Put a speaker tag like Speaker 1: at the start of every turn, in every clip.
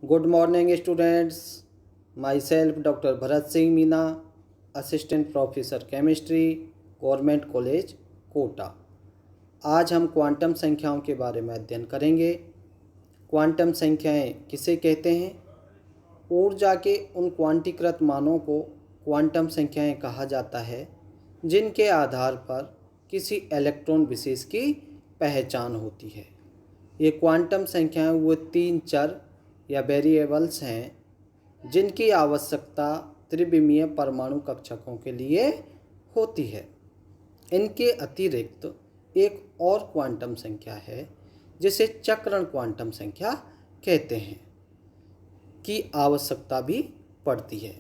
Speaker 1: Good morning, students. Myself, Dr. Bharat Singh Meena, assistant professor chemistry, government college Kota. आज हम quantum संख्याओं के बारे में अध्ययन करेंगे। क्वांटम संख्याएं किसे कहते हैं? ऊर्जा के उन क्वांटीकृत मानों को क्वांटम संख्याएं कहा जाता है जिनके आधार पर किसी इलेक्ट्रॉन विशेष की पहचान होती है। ये क्वांटम संख्याएं वो तीन चर या वेरिएबल्स हैं जिनकी आवश्यकता त्रिविमीय परमाणु कक्षकों के लिए होती है। इनके अतिरिक्त एक और क्वांटम संख्या है जिसे चक्रण क्वांटम संख्या कहते हैं की आवश्यकता भी पड़ती है।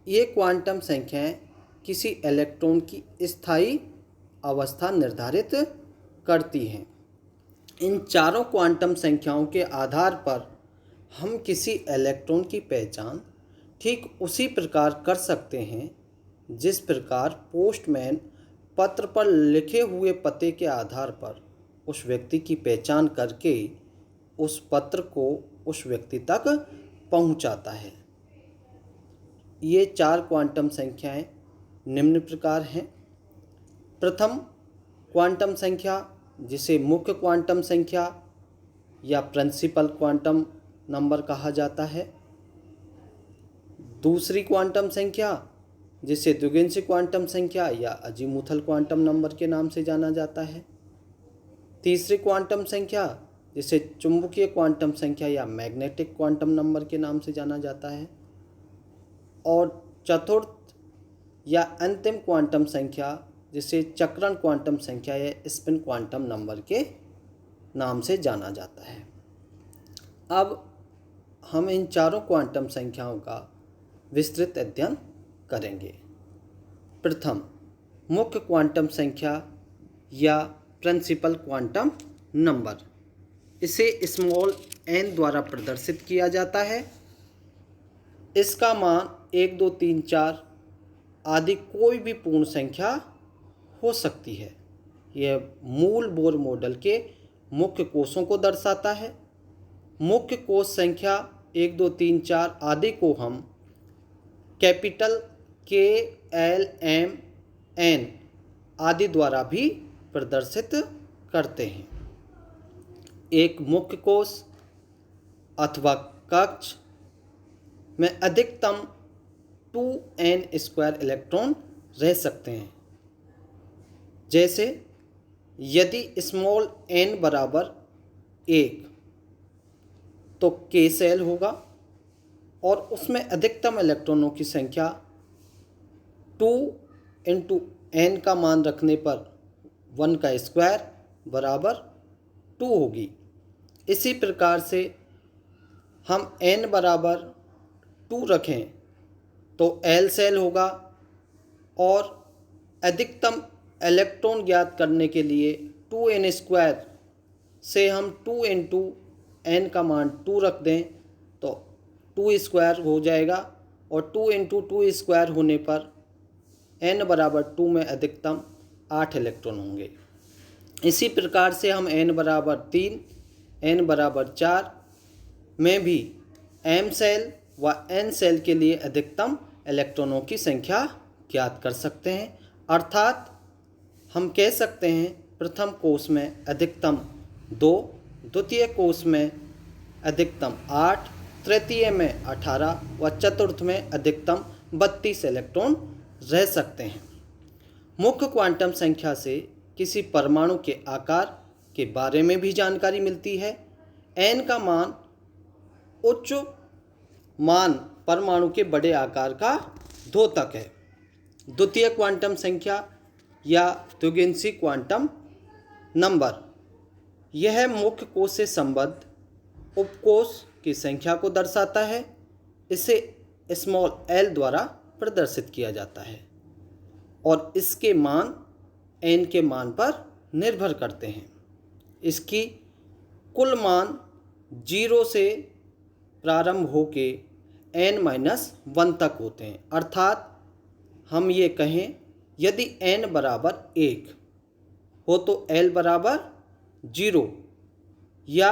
Speaker 1: ये क्वांटम संख्याएं किसी इलेक्ट्रॉन की स्थायी अवस्था निर्धारित करती हैं। इन चारों क्वांटम संख्याओं के आधार पर हम किसी इलेक्ट्रॉन की पहचान ठीक उसी प्रकार कर सकते हैं जिस प्रकार पोस्टमैन पत्र पर लिखे हुए पते के आधार पर उस व्यक्ति की पहचान करके उस पत्र को उस व्यक्ति तक पहुंचाता है। ये चार क्वांटम संख्याएं निम्न प्रकार हैं। प्रथम क्वांटम संख्या जिसे मुख्य क्वांटम संख्या या प्रिंसिपल क्वांटम नंबर कहा जाता है। दूसरी क्वांटम संख्या जिसे द्विगिंशी क्वांटम संख्या या अजीमुथल क्वांटम नंबर के नाम से जाना जाता है। तीसरी क्वांटम संख्या जिसे चुंबकीय क्वांटम संख्या या मैग्नेटिक क्वांटम नंबर के नाम से जाना जाता है। और चतुर्थ या अंतिम क्वांटम संख्या जिसे चक्रण क्वांटम संख्या या स्पिन क्वांटम नंबर के नाम से जाना जाता है। अब हम इन चारों क्वांटम संख्याओं का विस्तृत अध्ययन करेंगे। प्रथम मुख्य क्वांटम संख्या या प्रिंसिपल क्वांटम नंबर, इसे स्मॉल n द्वारा प्रदर्शित किया जाता है। इसका मान 1, 2, 3, 4 आदि कोई भी पूर्ण संख्या हो सकती है। यह मूल बोर मॉडल के मुख्य कोषों को दर्शाता है। मुख्य कोष संख्या 1, 2, 3, 4 आदि को हम capital K, L, M, N आदि द्वारा भी प्रदर्शित करते हैं। एक मुख्य कोष अथवा कक्ष में अधिकतम 2n² इलेक्ट्रॉन रह सकते हैं। जैसे यदि स्मॉल n बराबर 1 तो K सेल होगा और उसमें अधिकतम इलेक्ट्रॉनों की संख्या 2 × n का मान रखने पर 1 का स्क्वायर बराबर 2 होगी। इसी प्रकार से हम n बराबर 2 रखें तो L सेल होगा और अधिकतम इलेक्ट्रॉन ज्ञात करने के लिए 2n² से हम 2 × n का मान 2 रख दें तो 2² हो जाएगा और 2 × 2² होने पर n बराबर 2 में अधिकतम 8 इलेक्ट्रॉन होंगे। इसी प्रकार से हम n बराबर 3, n बराबर 4 में भी m सेल व n सेल के लिए अधिकतम इलेक्ट्रॉनों की संख्या ज्ञात कर सकते हैं। अर्थात हम कह सकते हैं प्रथम कोष में अधिकतम 2, द्वितीय कोष में अधिकतम 8, तृतीय में 18 व चतुर्थ में अधिकतम 32 इलेक्ट्रॉन रह सकते हैं। मुख्य क्वांटम संख्या से किसी परमाणु के आकार के बारे में भी जानकारी मिलती है। n का मान उच्च मान परमाणु के बड़े आकार का द्योतक है। द्वितीय क्वांटम संख्या या द्विगिंशी क्वांटम नंबर, यह मुख्य कोष से संबद्ध उपकोष की संख्या को दर्शाता है। इसे स्मॉल l द्वारा प्रदर्शित किया जाता है और इसके मान n के मान पर निर्भर करते हैं। इसकी कुल मान 0 से प्रारंभ होके n-1 तक होते हैं। अर्थात हम ये कहें यदि n बराबर 1 हो तो L बराबर 0 या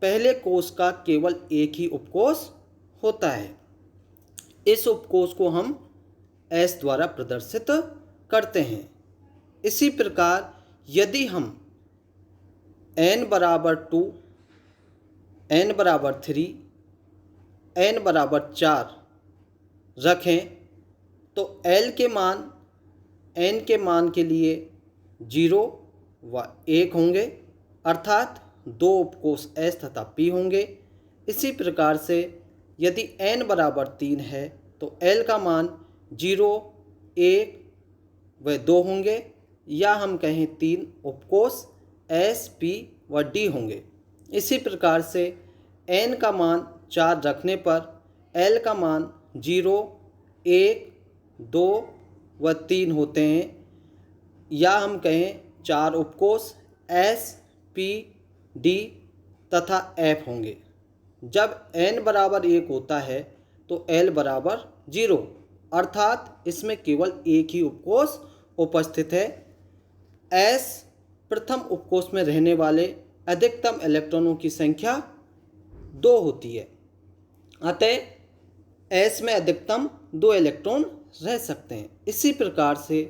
Speaker 1: पहले कोष का केवल एक ही उपकोष होता है। इस उपकोष को हम S द्वारा प्रदर्शित करते हैं। इसी प्रकार यदि हम n बराबर 2, n बराबर 3, n बराबर 4 रखें तो L के मान n के मान के लिए 0 व 1 होंगे, अर्थात दो उपकोष S तथा P होंगे। इसी प्रकार से यदि n बराबर 3 है तो L का मान 0, 1 व 2 होंगे, या हम कहें 3 उपकोष S, P व D होंगे। इसी प्रकार से n का मान 4 रखने पर L का मान 0, 1, 2 व 3 होते हैं, या हम कहें 4 उपकोष S, P, D तथा F होंगे। जब n बराबर 1 होता है तो L बराबर 0, अर्थात इसमें केवल एक ही उपकोष उपस्थित है। S प्रथम उपकोष में रहने वाले अधिकतम इलेक्ट्रॉनों की संख्या 2 होती है, अतः S में अधिकतम 2 इलेक्ट्रॉन रह सकते हैं। इसी प्रकार से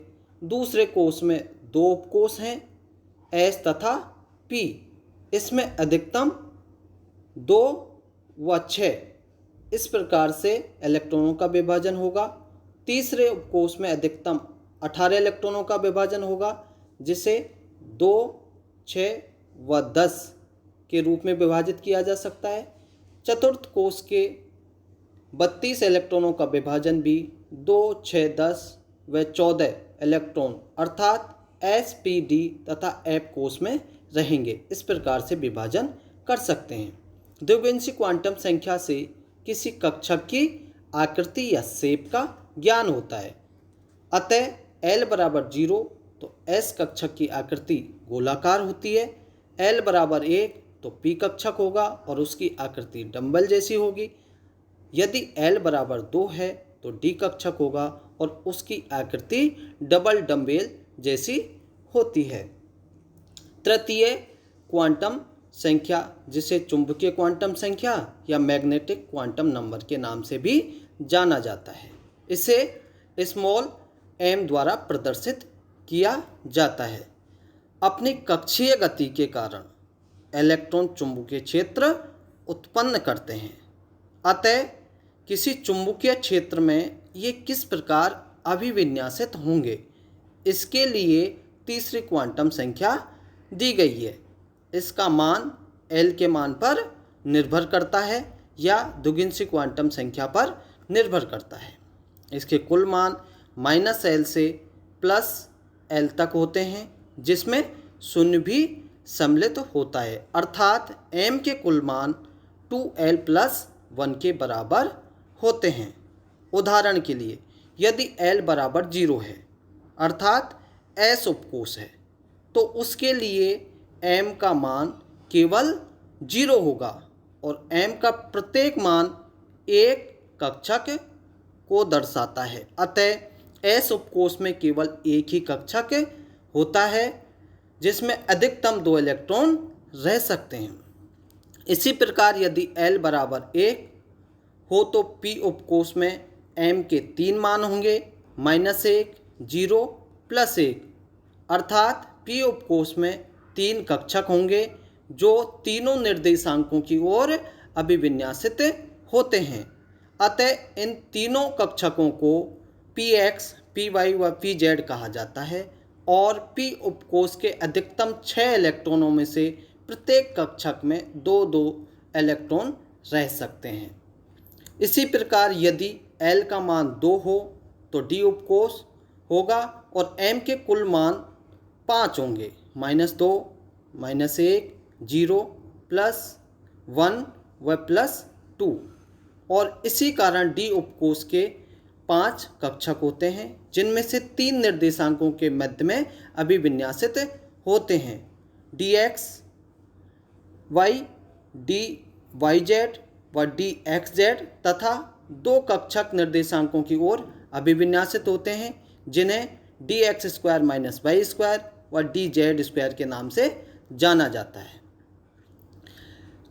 Speaker 1: दूसरे कोष में 2 उपकोष हैं S तथा P, इसमें अधिकतम 2 व 6 इस प्रकार से इलेक्ट्रॉनों का विभाजन होगा। तीसरे उपकोष में अधिकतम 18 इलेक्ट्रॉनों का विभाजन होगा, जिसे 2, 6 व 10 के रूप में विभाजित किया जा सकता है। चतुर्थ कोष के 32 इलेक्ट्रॉनों का विभाजन भी 2, 6, 10 व 14 इलेक्ट्रॉन अर्थात S, P, D तथा F कोष में रहेंगे। इस प्रकार से विभाजन कर सकते हैं। द्विविंशी क्वांटम संख्या से किसी कक्षक की आकृति या शेप का ज्ञान होता है। अतः L बराबर 0 तो S कक्षक की आकृति गोलाकार होती है, L बराबर 1 तो P कक्षक होगा और उसकी आकृति डंबल जैसी होगी। यदि L बराबर 2 है तो D कक्षक होगा और उसकी आकृति डबल डंबेल जैसी होती है। तृतीय क्वांटम संख्या, जिसे चुंबकीय क्वांटम संख्या या मैग्नेटिक क्वांटम नंबर के नाम से भी जाना जाता है, इसे स्मॉल m द्वारा प्रदर्शित किया जाता है। अपनी कक्षीय गति के कारण इलेक्ट्रॉन चुंबकीय क्षेत्र उत्पन्न करते हैं, अतः किसी चुंबकीय क्षेत्र में ये किस प्रकार अभिविन्यासित होंगे, इसके लिए तीसरी क्वांटम संख्या दी गई है। इसका मान L के मान पर निर्भर करता है या द्विविंशी क्वांटम संख्या पर निर्भर करता है। इसके कुल मान -L से +L तक होते हैं, जिसमें शून्य भी सम्मिलित होता है, अर्थात m के कुल मान 2L + 1 के बराबर होते हैं। उदाहरण के लिए यदि L बराबर 0 है अर्थात S उपकोष है, तो उसके लिए m का मान केवल 0 होगा और m का प्रत्येक मान एक कक्षक को दर्शाता है। अतः S उपकोष में केवल एक ही कक्षक होता है, जिसमें अधिकतम 2 इलेक्ट्रॉन रह सकते हैं। इसी प्रकार यदि L बराबर 1 हो तो P उपकोष में m के 3 मान होंगे, -1, 0, +1, अर्थात P उपकोष में 3 कक्षक होंगे जो तीनों निर्देशांकों की ओर अभिविन्यासित होते हैं। अतः इन तीनों कक्षकों को Px, Py व Pz कहा जाता है और P उपकोष के अधिकतम 6 इलेक्ट्रॉनों में से प्रत्येक कक्षक में 2-2 इलेक्ट्रॉन रह सकते हैं। इसी प्रकार यदि L का मान 2 हो तो D उपकोष होगा और m के कुल मान 5 होंगे, -2, -1, 0, +1 व +2, और इसी कारण D उपकोष के 5 कक्षक होते हैं, जिनमें से 3 निर्देशांकों के मध्य में अभिविन्यासित होते हैं, dx, y, dyz व dxz, तथा 2 कक्षक निर्देशांकों की ओर अभिविन्यासित होते हैं, जिन्हें dx² - y² व dz² के नाम से जाना जाता है।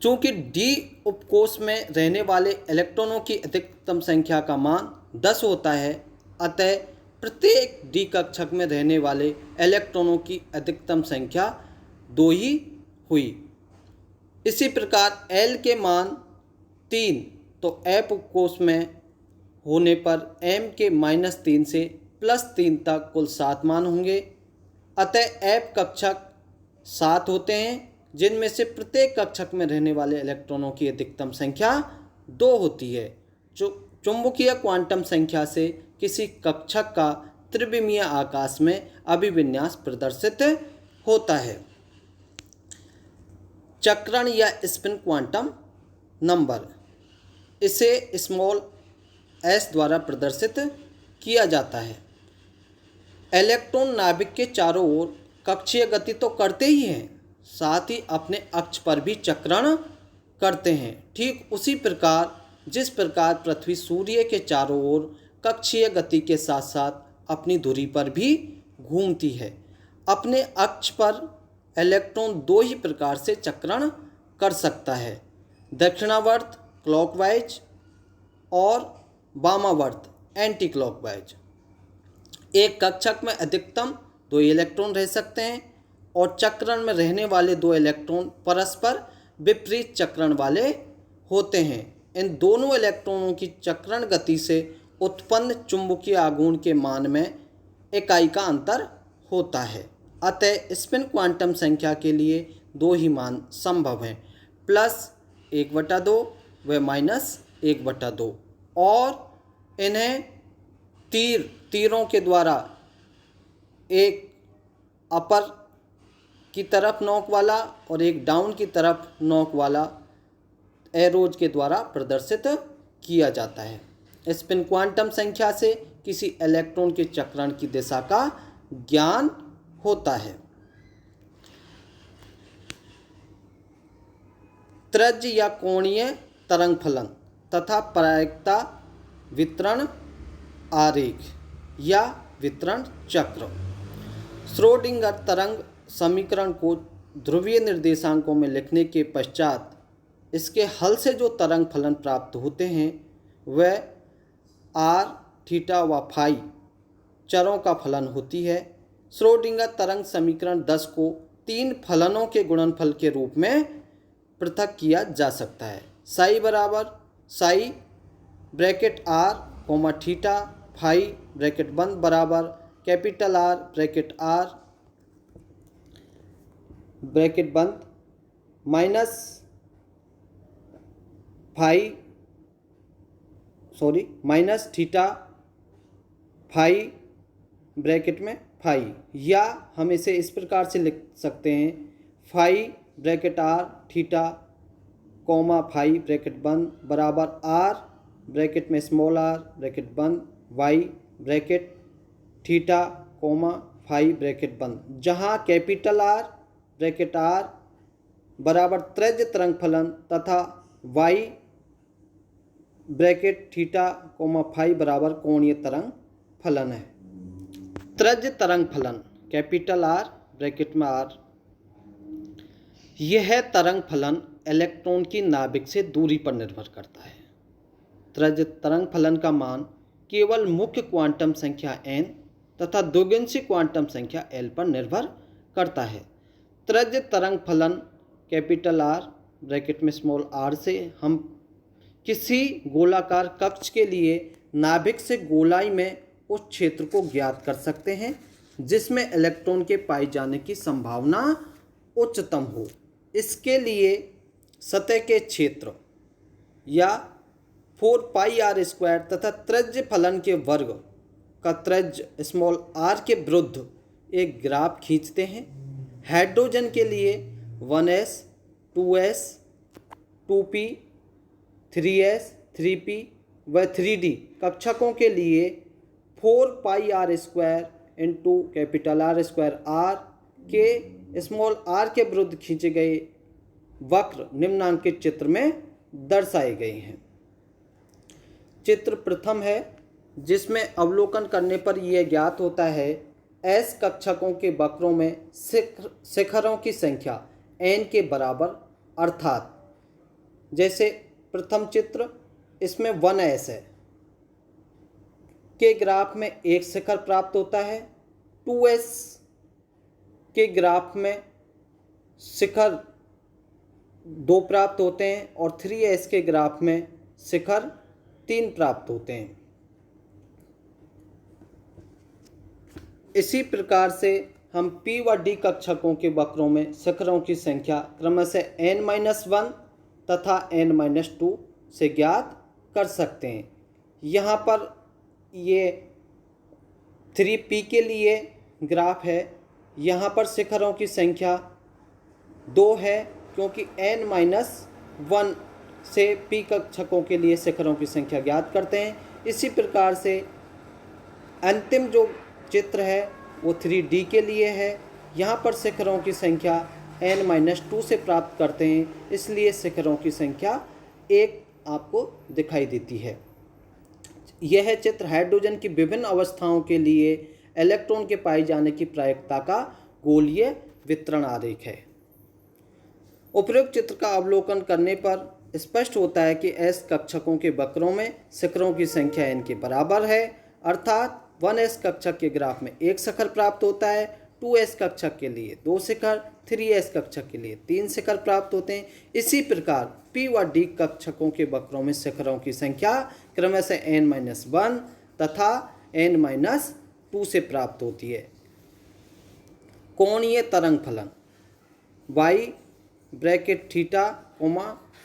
Speaker 1: चूंकि डी उपकोष में रहने वाले इलेक्ट्रॉनों की अधिकतम संख्या का मान 10 होता है, अतः प्रत्येक डी कक्षक में रहने वाले इलेक्ट्रॉनों की अधिकतम संख्या 2 ही हुई। इसी प्रकार एल के मान 3, तो एफ उपकोष में होने पर एम के -3 से +3 तक कुल 7 मान होंगे। अतः एफ कक्षक 7 होते हैं, जिनमें से प्रत्येक कक्षक में रहने वाले इलेक्ट्रॉनों की अधिकतम संख्या 2 होती है। चुंबकीय क्वांटम संख्या से किसी कक्षक का त्रिविमीय आकाश में अभिविन्यास प्रदर्शित होता है। चक्रण या स्पिन क्वांटम नंबर, इसे स्मॉल s द्वारा प्रदर्शित किया जाता है। इलेक्ट्रॉन नाभिक के चारों ओर कक्षीय गति तो करते ही हैं, साथ ही अपने अक्ष पर भी चक्रण करते हैं। ठीक उसी प्रकार जिस प्रकार पृथ्वी सूर्य के चारों ओर कक्षीय गति के साथ साथ अपनी धुरी पर भी घूमती है। अपने अक्ष पर इलेक्ट्रॉन 2 ही प्रकार से चक्रण कर सकता है, दक्षिणावर्त क्लॉकवाइज और वामावर्त एंटी क्लॉकवाइज। एक कक्षक में अधिकतम 2 इलेक्ट्रॉन रह सकते हैं और चक्रण में रहने वाले 2 इलेक्ट्रॉन परस्पर विपरीत चक्रण वाले होते हैं। इन दोनों इलेक्ट्रॉनों की चक्रण गति से उत्पन्न चुंबकीय आघूर्ण के मान में इकाई का अंतर होता है। अतः स्पिन क्वांटम संख्या के लिए 2 ही मान संभव हैं, +1/2 व -1/2, और इन्हें तीरों के द्वारा, एक अपर की तरफ नोक वाला और एक डाउन की तरफ नोक वाला एरोज के द्वारा प्रदर्शित किया जाता है। स्पिन क्वांटम संख्या से किसी इलेक्ट्रॉन के चक्रण की दिशा का ज्ञान होता है। त्रिज्य या कोणीय तरंग फलन तथा प्रायिकता वितरण आरेख या वितरण चक्र। श्रोडिंगर तरंग समीकरण को ध्रुवीय निर्देशांकों में लिखने के पश्चात इसके हल से जो तरंग फलन प्राप्त होते हैं वह r, थीटा व फाई चरों का फलन होती है। श्रोडिंगर तरंग समीकरण 10 को 3 फलनों के गुणनफल के रूप में पृथक किया जा सकता है। साई बराबर psi bracket r, theta phi bracket बंद बराबर capital R bracket R bracket बंद माइनस थीटा फाई ब्रैकेट में फाई, या हम इसे इस प्रकार से लिख सकते हैं phi bracket R theta comma phi bracket बंद बराबर R ब्रैकेट में स्मॉल r ब्रैकेट बंद y bracket theta comma phi bracket बंद, जहाँ कैपिटल R ब्रैकेट R बराबर त्रिज्य तरंग फलन तथा y bracket theta comma phi बराबर कोणीय तरंग फलन है। त्रिज्य तरंग फलन कैपिटल R ब्रैकेट में R, यह तरंग फलन इलेक्ट्रॉन की नाभिक से दूरी पर निर्भर करता है। त्रिज्य तरंग फलन का मान केवल मुख्य क्वांटम संख्या n तथा द्विगिंशी क्वांटम संख्या l पर निर्भर करता है। त्रिज्य तरंग फलन कैपिटल R ब्रैकेट में स्मॉल r से हम किसी गोलाकार कक्ष के लिए नाभिक से गोलाई में उस क्षेत्र को ज्ञात कर सकते हैं जिसमें इलेक्ट्रॉन के पाए जाने की संभावना उच्चतम हो। इसके लिए सतह के क्षेत्र या 4πr² तथा त्रिज्य फलन के वर्ग का त्रिज्य स्मॉल r के विरुद्ध एक ग्राफ खींचते हैं। हाइड्रोजन के लिए 1s 2s 2p 3s 3p व 3d कक्षकों के लिए 4πr² इंटू कैपिटल R² के स्मॉल r के विरुद्ध खींचे गए वक्र निम्नांकित चित्र में दर्शाए गए हैं। चित्र प्रथम है, जिसमें अवलोकन करने पर यह ज्ञात होता है S कक्षकों के वक्रों में शिखरों की संख्या n के बराबर, अर्थात जैसे प्रथम चित्र, इसमें 1s है, के ग्राफ में एक शिखर प्राप्त होता है। 2s के ग्राफ में शिखर 2 प्राप्त होते हैं और 3s के ग्राफ में शिखर 3 प्राप्त होते हैं। इसी प्रकार से हम P व D कक्षकों के वक्रों में शिखरों की संख्या क्रमशः n-1 तथा n-2 से ज्ञात कर सकते हैं। यहाँ पर ये 3P के लिए ग्राफ है, यहाँ पर शिखरों की संख्या 2 है, क्योंकि n-1 से P कक्षकों के लिए शिखरों की संख्या ज्ञात करते हैं। इसी प्रकार से अंतिम जो चित्र है वो 3D के लिए है, यहाँ पर शिखरों की संख्या n-2 से प्राप्त करते हैं, इसलिए शिखरों की संख्या 1 आपको दिखाई देती है। यह चित्र हाइड्रोजन की विभिन्न अवस्थाओं के लिए इलेक्ट्रॉन के पाए जाने की प्रायिकता का गोलीय वितरण आरेख है। उपरोक्त चित्र का अवलोकन करने पर स्पष्ट होता है कि s कक्षकों के वक्रों में शिखरों की संख्या n के बराबर है, अर्थात 1s कक्षक के ग्राफ में 1 शिखर प्राप्त होता है, 2s कक्षक के लिए 2 शिखर, 3s कक्षक के लिए 3 शिखर प्राप्त होते हैं। इसी प्रकार P व D कक्षकों के वक्रों में शिखरों की संख्या क्रमशः n-1 तथा n-2 से प्राप्त होती है। कोणीय तरंग फलन y bracket theta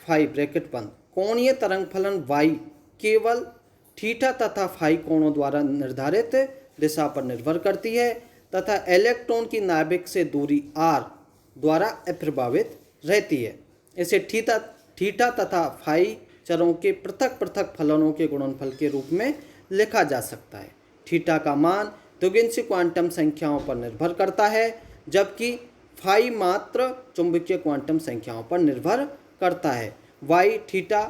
Speaker 1: phi bracket बंद। कोणीय तरंग फलन y केवल थीटा तथा फाई कोणों द्वारा निर्धारित दिशा पर निर्भर करती है तथा इलेक्ट्रॉन की नाभिक से दूरी r द्वारा अप्रभावित रहती है। इसे थीटा तथा फाई चरों के पृथक पृथक फलनों के गुणनफल के रूप में लिखा जा सकता है। थीटा का मान द्विगिंशी क्वांटम संख्याओं पर निर्भर करता है, जबकि फाई मात्र चुंबकीय क्वांटम संख्याओं पर निर्भर करता है। y थीटा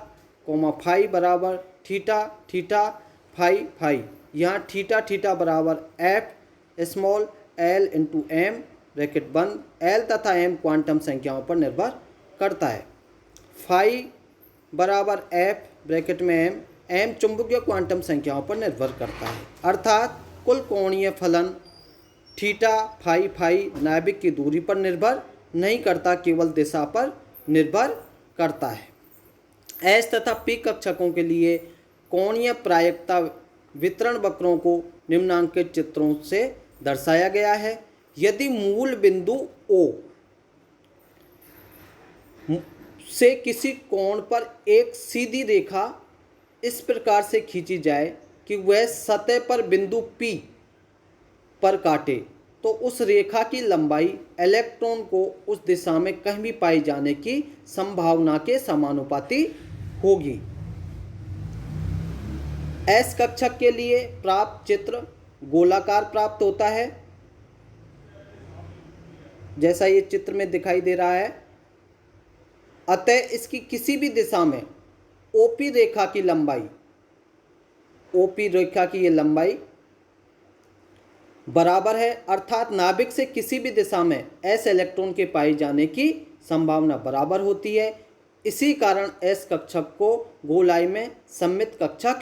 Speaker 1: फाई बराबर थीटा थीटा फाई फाई। यहाँ थीटा थीटा बराबर f small l into m bracket बंद, l तथा m क्वांटम संख्याओं पर निर्भर करता है। फाई बराबर f ब्रैकेट में m चुंबकीय क्वांटम संख्याओं पर निर्भर करता है, अर्थात कुल कोणीय फलन थीटा फाई फाई नाभिक की दूरी पर निर्भर नहीं करता, केवल दिशा पर निर्भर करता है। S तथा P कक्षकों के लिए कोणीय प्रायिकता वितरण वक्रों को निम्नांकित चित्रों से दर्शाया गया है। यदि मूल बिंदु O से किसी कोण पर एक सीधी रेखा इस प्रकार से खींची जाए कि वह सतह पर बिंदु P पर काटे, तो उस रेखा की लंबाई इलेक्ट्रॉन को उस दिशा में कहीं भी पाए जाने की संभावना के समानुपाती होगी। S कक्षक के लिए प्राप्त चित्र गोलाकार प्राप्त होता है, जैसा ये चित्र में दिखाई दे रहा है। अतः इसकी किसी भी दिशा में OP रेखा की लंबाई, OP रेखा की ये लंबाई बराबर है, अर्थात नाभिक से किसी भी दिशा में S इलेक्ट्रॉन के पाए जाने की संभावना बराबर होती है। इसी कारण S कक्षक को गोलाई में सममित कक्षक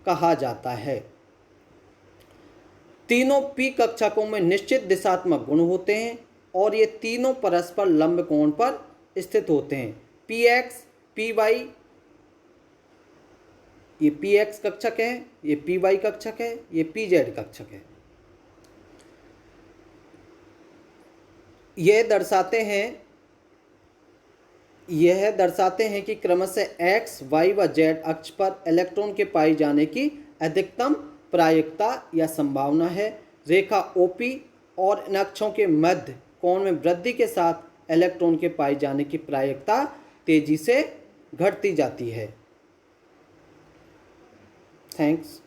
Speaker 1: कहा जाता है। तीनों P कक्षकों में निश्चित दिशात्मक गुण होते हैं और ये तीनों परस्पर लंब कोण पर स्थित होते हैं। Px, Py, ये Px कक्षक है, ये Py कक्षक है, ये Pz कक्षक है। यह दर्शाते हैं कि क्रमशः x, y व z अक्ष पर इलेक्ट्रॉन के पाए जाने की अधिकतम प्रायिकता या संभावना है। रेखा OP और इन अक्षों के मध्य कोण में वृद्धि के साथ इलेक्ट्रॉन के पाए जाने की प्रायिकता तेजी से घटती जाती है। थैंक्स।